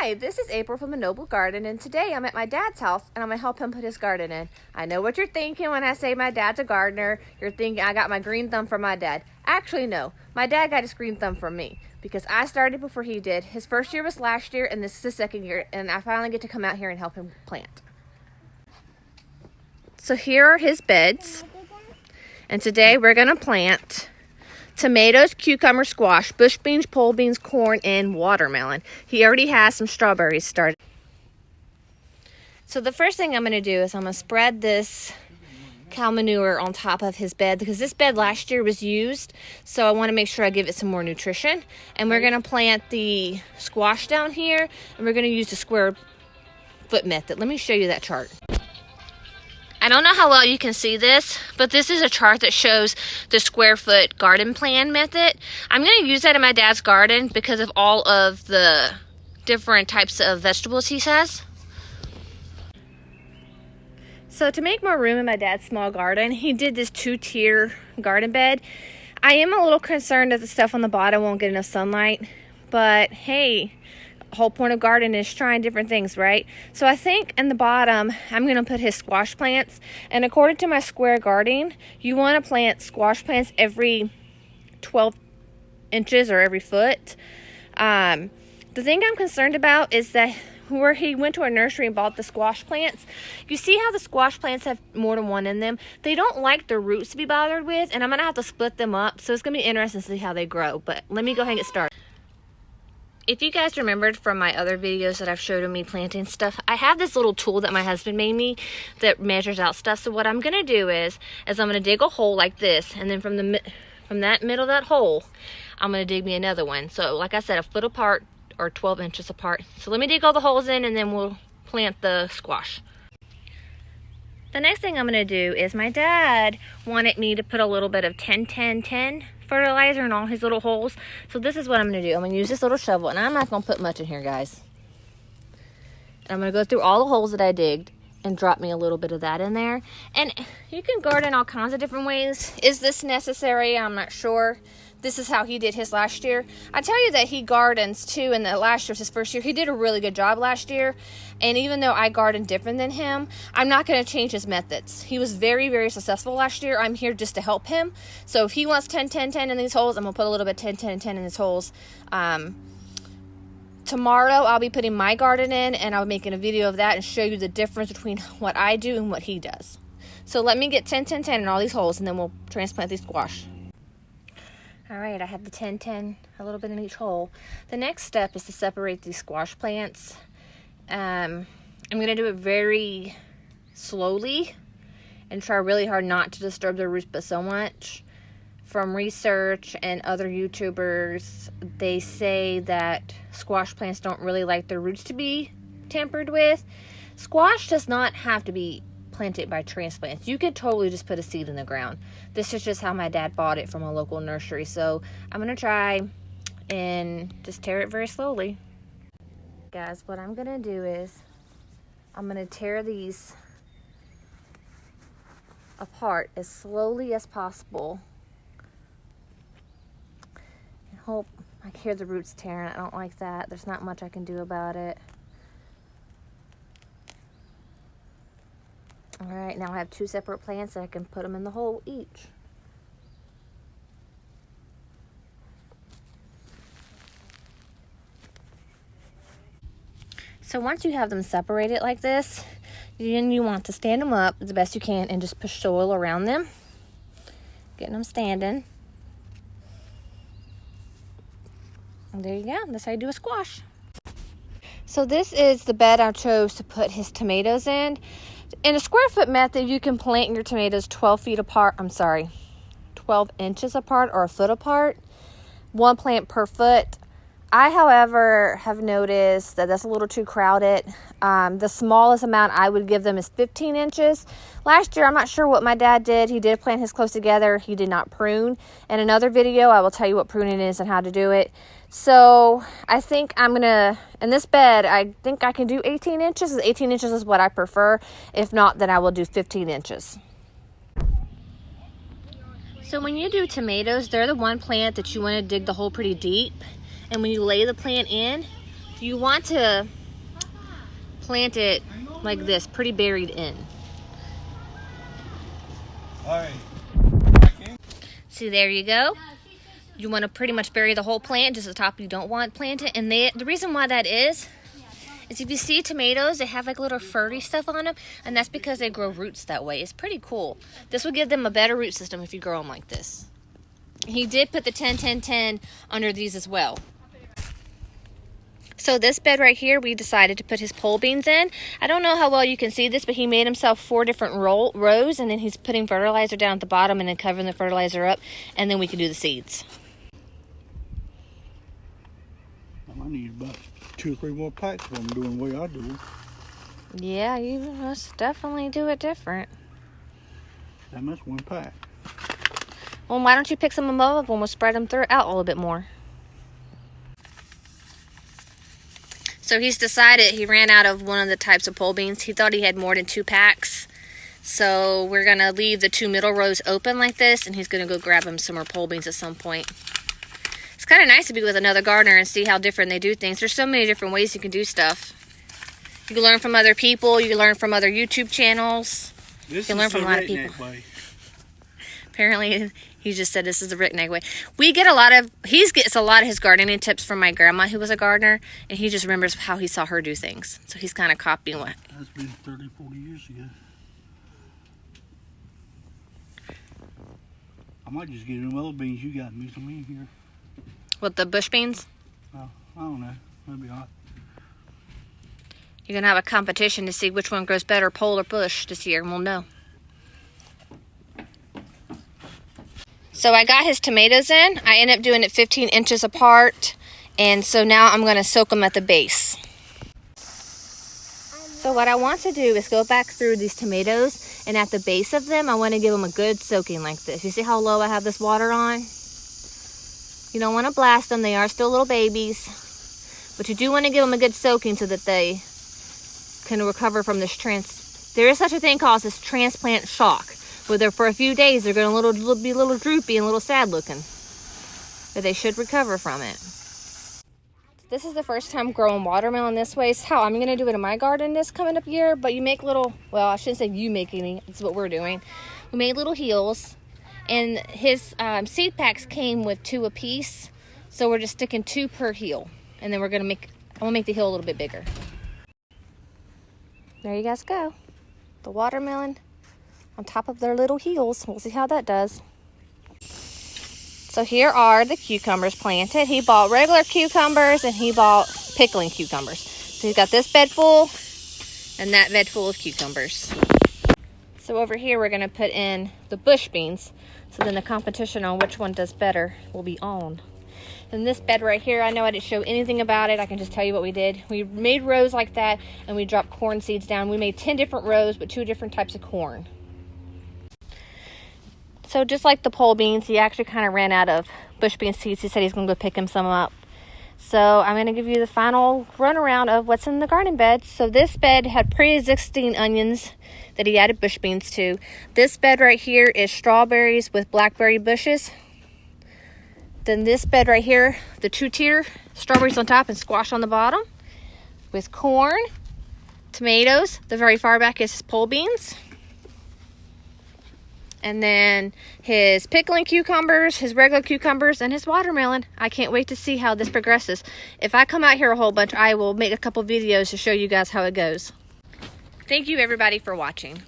Hi, this is April from the Noble Garden, and today I'm at my dad's house and I'm gonna help him put his garden in. I know what you're thinking when I say my dad's a gardener. You're thinking I got my green thumb from my dad. Actually, no. My dad got his green thumb from me because I started before he did. His first year was last year and this is his second year, and I finally get to come out here and help him plant. So here are his beds, and today we're gonna plant tomatoes, cucumber, squash, bush beans, pole beans, corn, and watermelon. He already has some strawberries started. So the first thing I'm going to do is I'm going to spread this cow manure on top of his bed because this bed last year was used, so I want to make sure I give it some more nutrition. And we're going to plant the squash down here, and we're going to use the square foot method. Let me show you that chart. I don't know how well you can see this, but this is a chart that shows the square foot garden plan method. I'm going to use that in my dad's garden because of all of the different types of vegetables he has. So to make more room in my dad's small garden, he did this 2-tier garden bed. I am a little concerned that the stuff on the bottom won't get enough sunlight, but hey, whole point of garden is trying different things, right? So I think in the bottom I'm going to put his squash plants, and according to my square gardening, you want to plant squash plants every 12 inches or every foot. The thing I'm concerned about is that where he went to a nursery and bought the squash plants, you see how the squash plants have more than one in them? They don't like their roots to be bothered with, and I'm going to have to split them up, so it's going to be interesting to see how they grow. But let me go ahead and get started. If you guys remembered from my other videos that I've showed of me planting stuff, I have this little tool that my husband made me that measures out stuff. So what I'm going to do is I'm going to dig a hole like this, and then from that middle of that hole, I'm going to dig me another one. So like I said, a foot apart or 12 inches apart. So let me dig all the holes in, and then we'll plant the squash. The next thing I'm going to do is my dad wanted me to put a little bit of 10-10-10 fertilizer in all his little holes. So this is what I'm going to do. I'm going to use this little shovel, and I'm not going to put much in here, guys. And I'm going to go through all the holes that I digged and drop me a little bit of that in there. And you can garden all kinds of different ways. Is this necessary? I'm not sure. This is how he did his last year. I tell you that he gardens too, and that last year's his first year. He did a really good job last year. And even though I garden different than him, I'm not going to change his methods. He was very, very successful last year. I'm here just to help him. So if he wants 10-10-10 in these holes, I'm going to put a little bit 10-10-10 in these holes. Tomorrow I'll be putting my garden in, and I'll be making a video of that and show you the difference between what I do and what he does. So let me get 10-10-10 in all these holes, and then we'll transplant these squash. All right, I have the 10-10, a little bit in each hole. The next step is to separate these squash plants. I'm going to do it very slowly and try really hard not to disturb their roots but so much. From research and other YouTubers, they say that squash plants don't really like their roots to be tampered with. Squash does not have to be planted by transplants. You could totally just put a seed in the ground. This is just how my dad bought it from a local nursery. So I'm going to try and just tear it very slowly. Guys, what I'm going to do is I'm going to tear these apart as slowly as possible. I hope I can hear the roots tearing. I don't like that. There's not much I can do about it. All right, now I have 2 separate plants and I can put them in the hole each. So once you have them separated like this, then you want to stand them up the best you can and just push soil around them, getting them standing. And there you go. That's how you do a squash. So this is the bed I chose to put his tomatoes in. In a square foot method, you can plant your tomatoes 12 inches apart or a foot apart. 1 plant per foot. I, however, have noticed that that's a little too crowded. The smallest amount I would give them is 15 inches. Last year, I'm not sure what my dad did. He did plant his close together. He did not prune. In another video, I will tell you what pruning is and how to do it. So I think I'm going to, in this bed, I think I can do 18 inches. 18 inches is what I prefer. If not, then I will do 15 inches. So when you do tomatoes, they're the one plant that you want to dig the hole pretty deep. And when you lay the plant in, You want to plant it like this, pretty buried in. All right. See, there you go. You want to pretty much bury the whole plant, just the top you don't want planted. And the reason why that is if you see tomatoes, they have like little furry stuff on them, and that's because they grow roots that way. It's pretty cool. This will give them a better root system if you grow them like this. He did put the 10-10-10 under these as well. So this bed right here, we decided to put his pole beans in. I don't know how well you can see this, but he made himself 4 different rows, and then he's putting fertilizer down at the bottom and then covering the fertilizer up, and then we can do the seeds. I need about 2 or 3 more packs if I'm doing the way I do it. Yeah, you must definitely do it different. That's 1 pack. Well, why don't you pick some above and we'll spread them out a little bit more. So he's decided he ran out of one of the types of pole beans. He thought he had more than 2 packs. So we're going to leave the 2 middle rows open like this, and he's going to go grab him some more pole beans at some point. It's kind of nice to be with another gardener and see how different they do things. There's so many different ways you can do stuff. You can learn from other people. You can learn from other YouTube channels. You can learn from a lot of people. Apparently, he just said this is the Rick Nag way. He gets a lot of his gardening tips from my grandma, who was a gardener, and he just remembers how he saw her do things. So he's kind of copying what. That's been 30, 40 years ago. I might just get them other beans you got and mix them in here. What, the bush beans? I don't know. That'd be odd. You're going to have a competition to see which one grows better, pole or bush, this year, and we'll know. So I got his tomatoes in. I ended up doing it 15 inches apart. And so now I'm going to soak them at the base. So what I want to do is go back through these tomatoes, and at the base of them, I want to give them a good soaking like this. You see how low I have this water on? You don't want to blast them. They are still little babies. But you do want to give them a good soaking so that they can recover from this there is such a thing called this transplant shock. Where for a few days they're going to be a little droopy and a little sad looking. But they should recover from it. This is the first time growing watermelon this way. It's how I'm going to do it in my garden this coming up year. But you make little, well, I shouldn't say you make any. It's what we're doing. We made little heels. And his seed packs came with 2 apiece. So we're just sticking 2 per heel. And then I'm going to make the heel a little bit bigger. There you guys go. The watermelon on top of their little heels. We'll see how that does. So here are the cucumbers planted. He bought regular cucumbers and he bought pickling cucumbers. So he's got this bed full and that bed full of cucumbers. So over here we're going to put in the bush beans. So then the competition on which one does better will be on. And this bed right here, I know I didn't show anything about it. I can just tell you what we did. We made rows like that and we dropped corn seeds down. We made 10 different rows but 2 different types of corn. So just like the pole beans, he actually kind of ran out of bush bean seeds. He said he's going to go pick him some up. So I'm going to give you the final runaround of what's in the garden bed. So this bed had pre-existing onions that he added bush beans to. This bed right here is strawberries with blackberry bushes. Then this bed right here, the 2-tier, strawberries on top and squash on the bottom with corn, tomatoes. The very far back is his pole beans. And then his pickling cucumbers, his regular cucumbers, and his watermelon. I can't wait to see how this progresses. If I come out here a whole bunch, I will make a couple videos to show you guys how it goes. Thank you everybody for watching.